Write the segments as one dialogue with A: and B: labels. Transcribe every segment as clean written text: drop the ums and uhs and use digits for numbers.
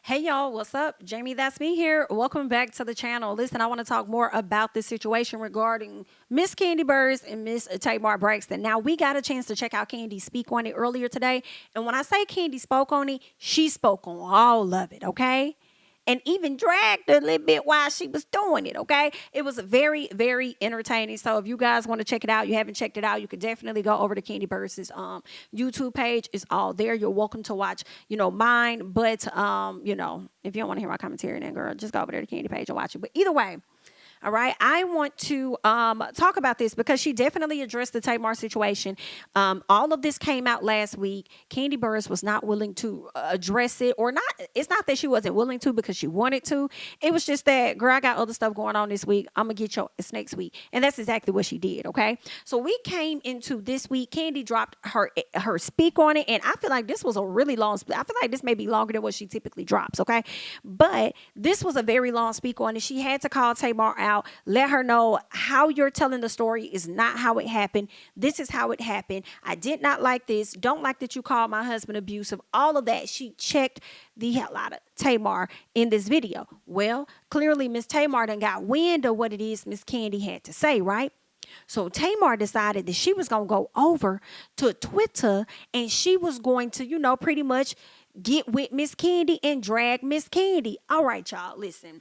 A: Hey y'all, what's up? Jamie, that's me here. Welcome back to the channel. Listen, I want to talk more about this situation regarding Miss Kandi Burruss and Miss Tamar Braxton. Now, we got a chance to check out Kandi speak on it earlier today. And when I say Kandi spoke on it, she spoke on all of it, okay? And even dragged a little bit while she was doing it, okay? It was very, very entertaining. So if you guys want to check it out, you haven't checked it out, you could definitely go over to Kandi Burruss's YouTube page. It's all there. You're welcome to watch, mine. But, if you don't want to hear my commentary, then girl, just go over there to Kandi page and watch it. But either way, all right. I want to talk about this because she definitely addressed the Tamar situation. All of this came out last week. Kandi Burruss was not willing to address it, or not. It's not that she wasn't willing to because she wanted to. It was just that, girl, I got other stuff going on this week. I'm going to get your it's next week. And that's exactly what she did. Okay. So we came into this week. Kandi dropped her speak on it. And I feel like this was a really long speak. I feel like this may be longer than what she typically drops. Okay. But this was a very long speak on it. She had to call Tamar out. Let her know how you're telling the story is not how it happened. This is how it happened. I did not like this. Don't like that you called my husband abusive. All of that. She checked the hell out of Tamar in this video. Well, clearly Miss Tamar done got wind of what it is Miss Kandi had to say, right? So Tamar decided that she was going to go over to Twitter and she was going to, pretty much get with Miss Kandi and drag Miss Kandi. All right, y'all, listen.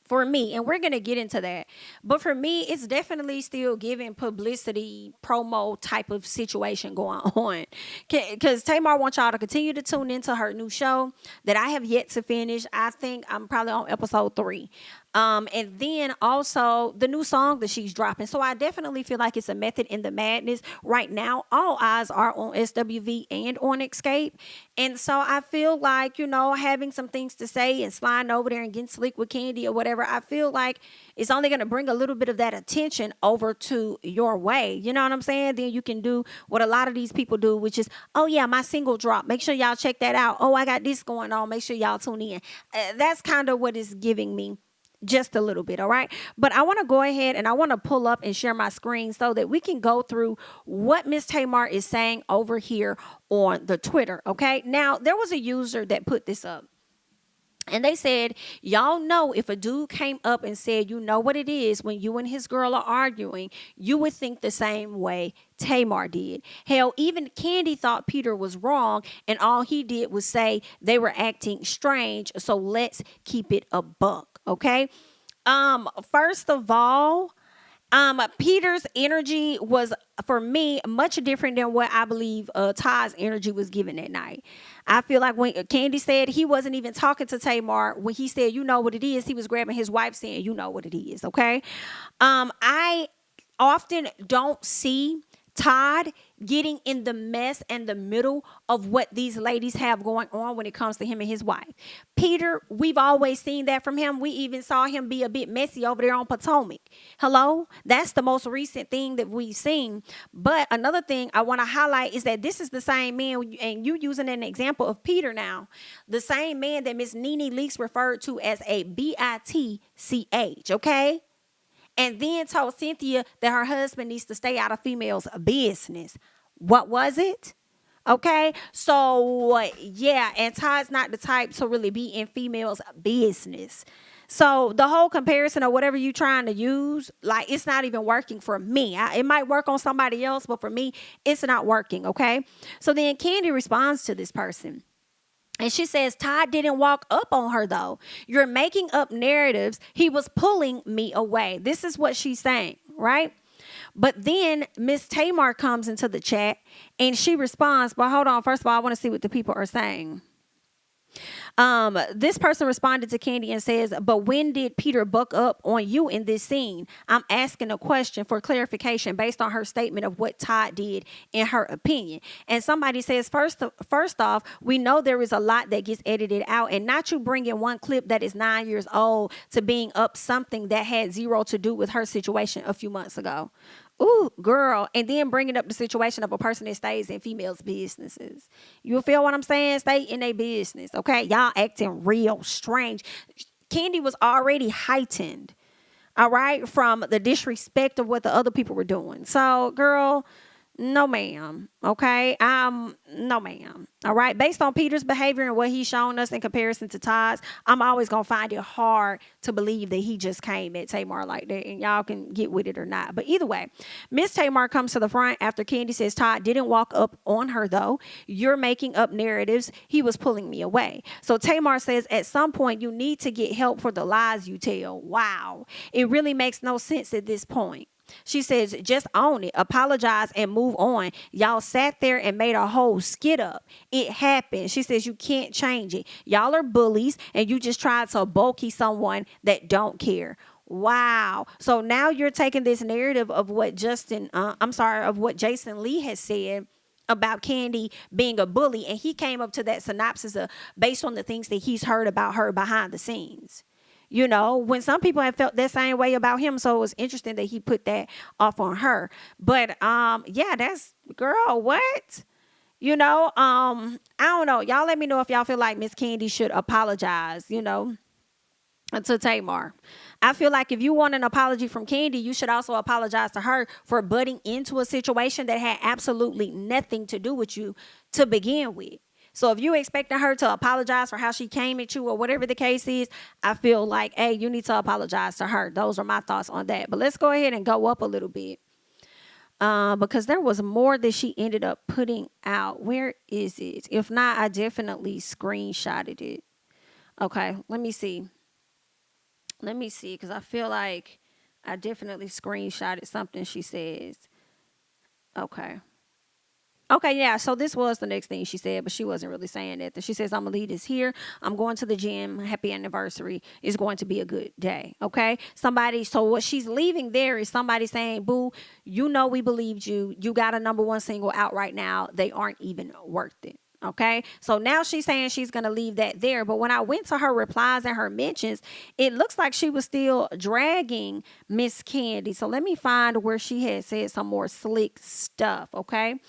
A: For me, and we're going to get into that, but for me, it's definitely still giving publicity, promo type of situation going on. Because Tamar wants y'all to continue to tune into her new show that I have yet to finish. I think I'm probably on episode 3. And then also the new song that she's dropping. So I definitely feel like it's a method in the madness. Right now, all eyes are on SWV and on Xscape. And so I feel like, having some things to say and sliding over there and getting slick with Kandi or whatever, I feel like it's only going to bring a little bit of that attention over to your way. You know what I'm saying? Then you can do what a lot of these people do, which is, oh yeah, my single drop. Make sure y'all check that out. Oh, I got this going on. Make sure y'all tune in. That's kind of what it's giving me. Just a little bit, all right? But I want to go ahead and I want to pull up and share my screen so that we can go through what Miss Tamar is saying over here on the Twitter, okay? Now, there was a user that put this up. And they said, y'all know if a dude came up and said, you know what it is when you and his girl are arguing, you would think the same way Tamar did. Hell, even Kandi thought Peter was wrong, and all he did was say they were acting strange. So let's keep it a buck, okay? First of all, Peter's energy was, for me, much different than what I believe Todd's energy was given that night. I feel like when Kandi said he wasn't even talking to Tamar, when he said, you know what it is, he was grabbing his wife saying, you know what it is, okay? I often don't see Todd getting in the mess and the middle of what these ladies have going on when it comes to him and his wife. Peter, we've always seen that from him. We even saw him be a bit messy over there on Potomac. Hello? That's the most recent thing that we've seen. But another thing I want to highlight is that this is the same man, and you using an example of Peter now, the same man that Miss Nene Leakes referred to as a bitch, okay? And then told Cynthia that her husband needs to stay out of females' business. What was it? Okay. So, yeah. And Todd's not the type to really be in females' business. So the whole comparison or whatever you're trying to use, like, it's not even working for me. It might work on somebody else, but for me, it's not working. Okay. So then Kandi responds to this person. And she says, Todd didn't walk up on her, though. You're making up narratives. He was pulling me away. This is what she's saying, right? But then Miss Tamar comes into the chat and she responds, but hold on. First of all, I want to see what the people are saying. This person responded to Kandi and says, but when did Peter buck up on you in this scene? I'm asking a question for clarification based on her statement of what Todd did in her opinion. And somebody says, first off, we know there is a lot that gets edited out, and not you bringing one clip that is 9 years old to being up something that had zero to do with her situation a few months ago. Ooh, girl. And then bringing up the situation of a person that stays in females' businesses. You feel what I'm saying? Stay in their business, okay? Y'all acting real strange. Kandi was already heightened, all right, from the disrespect of what the other people were doing. So, girl, No, ma'am. Okay. No, ma'am. All right. Based on Peter's behavior and what he's shown us in comparison to Todd's, I'm always gonna find it hard to believe that he just came at Tamar like that, and y'all can get with it or not. But either way, Miss Tamar comes to the front after Kandi says Todd didn't walk up on her though. You're making up narratives. He was pulling me away. So Tamar says at some point you need to get help for the lies you tell. Wow. It really makes no sense at this point. She says, just own it, apologize, and move on. Y'all sat there and made a whole skit up. It happened. She says, you can't change it. Y'all are bullies, and you just tried to bulky someone that don't care. Wow. So now you're taking this narrative of what of what Jason Lee has said about Kandi being a bully, and he came up to that synopsis based on the things that he's heard about her behind the scenes. You know, when some people have felt that same way about him. So it was interesting that he put that off on her. But yeah, that's girl, what? You know, I don't know. Y'all let me know if y'all feel like Miss Kandi should apologize, to Tamar. I feel like if you want an apology from Kandi, you should also apologize to her for butting into a situation that had absolutely nothing to do with you to begin with. So if you expecting her to apologize for how she came at you or whatever the case is, I feel like, hey, you need to apologize to her. Those are my thoughts on that. But let's go ahead and go up a little bit. Because there was more that she ended up putting out. Where is it? If not, I definitely screenshotted it. Okay, let me see. Because I feel like I definitely screenshotted something she says. Okay. Okay, yeah, so this was the next thing she said, but she wasn't really saying that. She says, I'm going to leave this here. I'm going to the gym. Happy anniversary. It's going to be a good day, okay? So what she's leaving there is somebody saying, boo, we believed you. You got a #1 single out right now. They aren't even worth it. Okay, so now she's saying she's going to leave that there. But when I went to her replies and her mentions, it looks like she was still dragging Miss Kandi. So let me find where she had said some more slick stuff. Okay.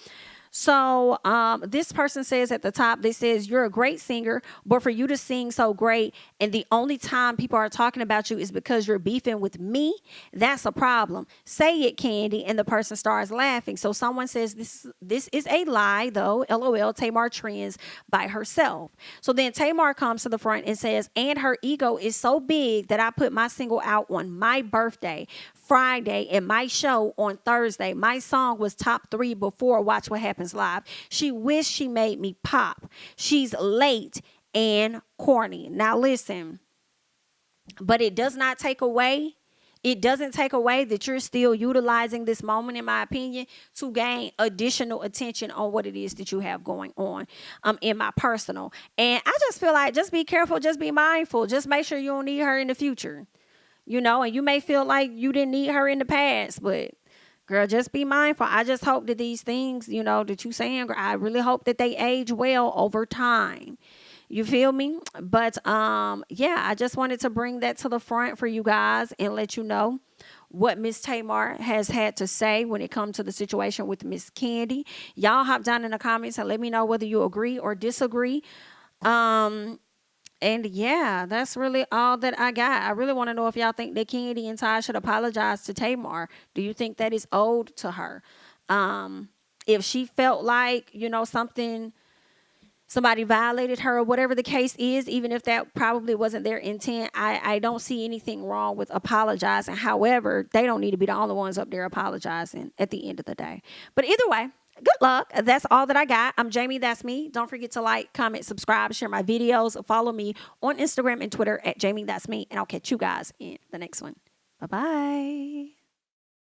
A: So this person says at the top, they says, you're a great singer, but for you to sing so great and the only time people are talking about you is because you're beefing with me, that's a problem. Say it, Kandi, and the person starts laughing. So someone says, this is a lie, though. LOL, Tamar trends by herself. So then Tamar comes to the front and says, and her ego is so big that I put my single out on my birthday, Friday, and my show on Thursday. My song was top 3 before Watch What Happens Live. She wished she made me pop. She's late and corny. Now listen, but it doesn't take away that you're still utilizing this moment, in my opinion, to gain additional attention on what it is that you have going on in my personal. And I just feel like, just be careful, just be mindful, just make sure you don't need her in the future. And you may feel like you didn't need her in the past, but girl, just be mindful. I just hope that these things, that you saying, I really hope that they age well over time. You feel me? But yeah, I just wanted to bring that to the front for you guys and let you know what Miss Tamar has had to say when it comes to the situation with Miss Kandi. Y'all hop down in the comments and let me know whether you agree or disagree. And yeah, that's really all that I got. I really want to know if y'all think that Kandi and Todd should apologize to Tamar. Do you think that is owed to her? If she felt like, somebody violated her or whatever the case is, even if that probably wasn't their intent, I don't see anything wrong with apologizing. However, they don't need to be the only ones up there apologizing at the end of the day. But either way, good luck. That's all that I got. I'm Jamie. That's me. Don't forget to like, comment, subscribe, share my videos. Follow me on Instagram and Twitter at JamiThatsMe. And I'll catch you guys in the next one. Bye-bye.